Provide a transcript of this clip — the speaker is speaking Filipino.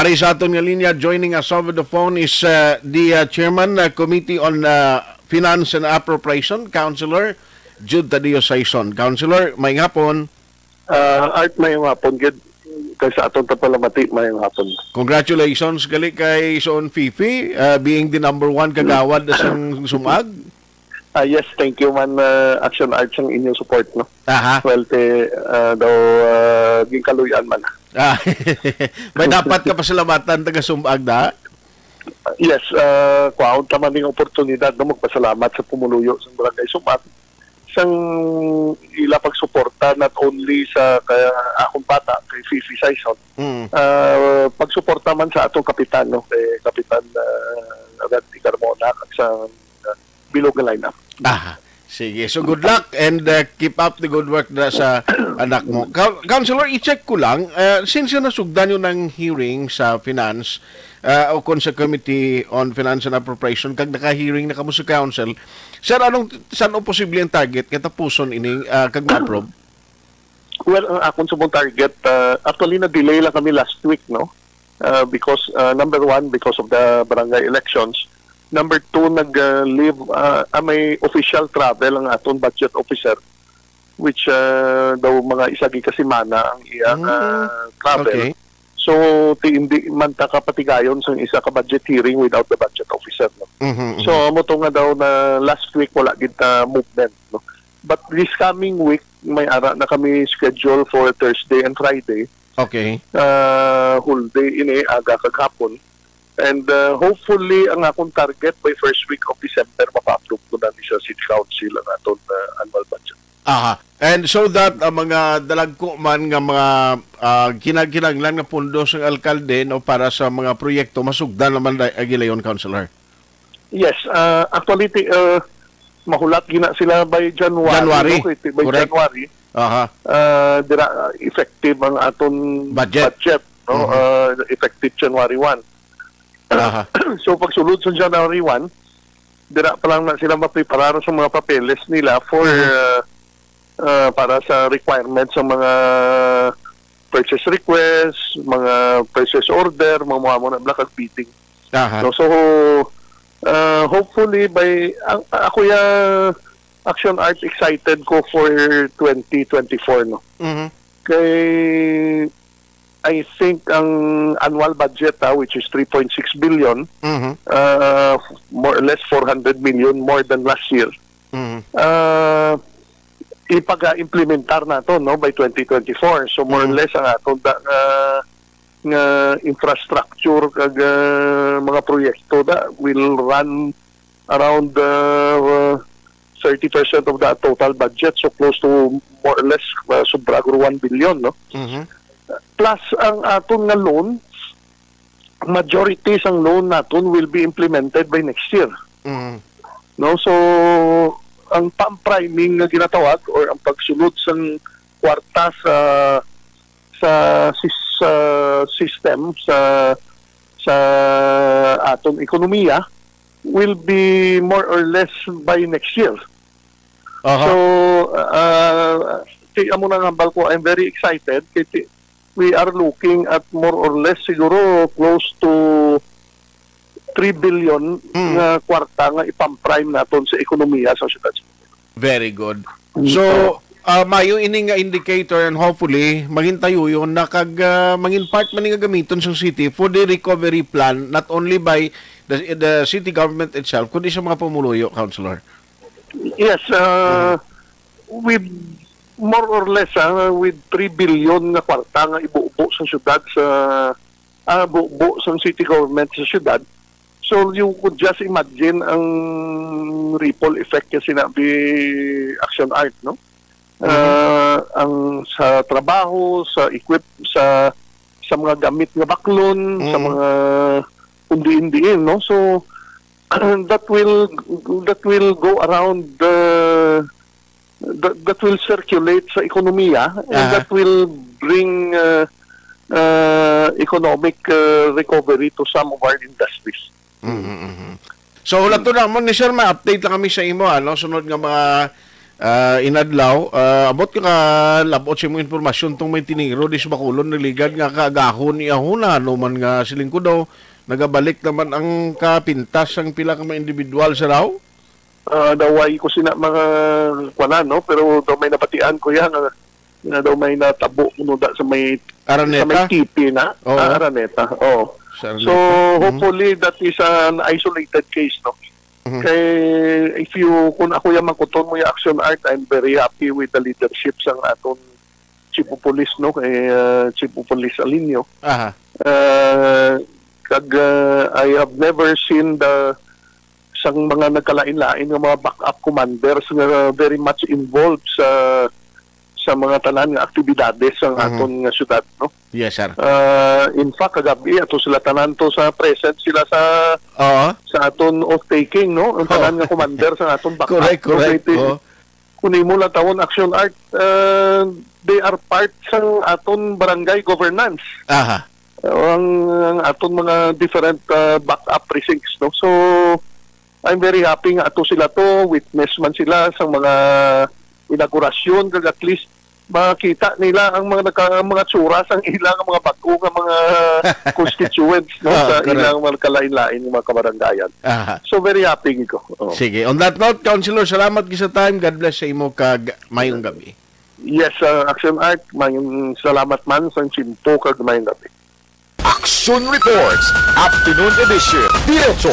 Ari sa aton nga linya, joining us over the phone is the Chairman Committee on Finance and Appropriation, Councilor Jude Tadeo Saison. Councilor, may hapon. Art, may hapon, gid. Kasi sa aton tapalamati, may hapon. Congratulations gali kay Son Fifi, being the #1 kagawad sa sumag. Yes, thank you man, Action Arts ang inyong support, no? Aha. Well, daw, ginkaluyan man. May dapat ka pasalamatan taga sumag na? Yes, kwaon taman ng oportunidad na magpasalamat sa pumuluyo sa Barangay Sumag. Isang ila pagsuporta not only sa akong bata, kay Fifi Saison, pagsuporta man sa atong kapitan, no? Kay Kapitan Randy Carmona at sa bilog na lineup. Sige. So good luck and keep up the good work na sa anak mo. Councilor, i-check ko lang, since yun nasugdan yun ng hearing sa Finance o kung sa Committee on Finance and Appropriation, kag naka-hearing na kamo sa Council, sir, saan o posible ang target katapuson ini kag ma-approve? Well, akong sa mong target, actually na-delay lang kami last week, no? Because, number one, because of the barangay elections. Number two, nag-leave, may official travel ang aton budget officer, which daw mga isagi kasimana ang iyang travel. Okay. So, hindi man ta kapatigayon sa isa ka budget hearing without the budget officer. No? So, mo to nga daw na last week wala kita movement. No? But this coming week, may ara na kami schedule for Thursday and Friday. Okay. Whole day ini, aga kaghapon. And hopefully, ang akong target by first week of December, mapa-approve ko na sa City Council ang atong annual budget. Aha. And so that mga dalagko man nga mga kinagkinanglan nga pundo sa alkalde no, para sa mga proyekto, masugdan naman agilayon, Councilor? Yes. Actually, mahulat gina sila by January. No? By correct. January. Aha. Effective ang atong budget no? Effective January 1. So pagsulod sa January 1, dira pa lang na sila mapreparar sa mga papeles nila for para sa requirements sa mga purchase request, mga purchase order, mga mo na blakag bidding. So hopefully by ako ya Action Arts excited ko for 2024 no. Kay I think ang annual budget which is 3.6 billion, more or less 400 million more than last year. Ipaga-implementar na to no by 2024. So more or less ang atong infrastructure kag mga proyekto da will run around 30% of the total budget, so close to more or less sobra 1 billion no. Plus ang aton nga loan, majority sang loan naton will be implemented by next year. No, so ang pam-priming nga ginatawag or ang pagsulod sang kwarta sa system sa aton ekonomiya will be more or less by next year. So amo na nga ko, I'm very excited. We are looking at more or less siguro close to 3 billion na kwarta nga ipam-prime naton sa ekonomiya sa syudad. Very good. So, mayo ini nga indicator and hopefully magintayo yun na kag mangin part man nga gamiton sa city for the recovery plan not only by the city government itself kundi sa mga pumuluyo, Councilor. Yes, with more or less with 3 billion na kwarta nga ibuubo sa syudad sa buubo sa city government sa syudad. So you could just imagine ang ripple effect kasi sinabi Action Art no. Ang sa trabaho, sa sa mga gamit nga baklon, sa mga undi-indiin no. So that will go around that will circulate sa ekonomiya and that will bring economic recovery to some of our industries. So lato na mo ni sir, ma-update lang kami sa imo sunod nga mga inadlaw, abot ka labot sa mga informasyon tong may tiniro di sa Bacolod niligad nga kaagahon ni ahuna no man nga siling ko daw nagabalik naman ang kapintas ang pila ka mga individual sa raw. Daway ko sina mga kwanan, no? Pero daw may napatian ko yan na daw may natabo no, sa may Araneta? sa may tipi na. Oo. Araneta. Oh. Sa Araneta. So hopefully that is an isolated case, no? Kay kung ako yung makuton mo yung Action Art, I'm very happy with the leadership sang aton Chief of Police, no? Kay Chief of Police Alinio. Aha. I have never seen sang mga nagkalain-lain ng mga backup commanders nga very much involved sa mga tanan nga aktibidades sa aton nga syudad, no? Yes, sir. In fact, kagabi ato sila tanan to sa present sila sa aton off-taking, no? Ang tanan nga commander sa aton backup. Correct. No? Kung mo lang tawon Action Art, they are part sa aton barangay governance. Aha. Ang aton mga different backup precincts, no? So I'm very happy nga ato sila to, witness man sila sa mga inaugurasyon, kag at least makita nila ang mga tsura sang ilang mga bago nga mga constituents, no? Sa ilang mga kalain-lain mga kabarangayan. Aha. So very happy ko. Oh. Sige. On that note, Councilor, salamat sa time. God bless sa imo kag mayong gabi. Yes, Action Art, mayong salamat man sa chimpo kag mayong gabi. Action Reports, Afternoon Edition, Diretso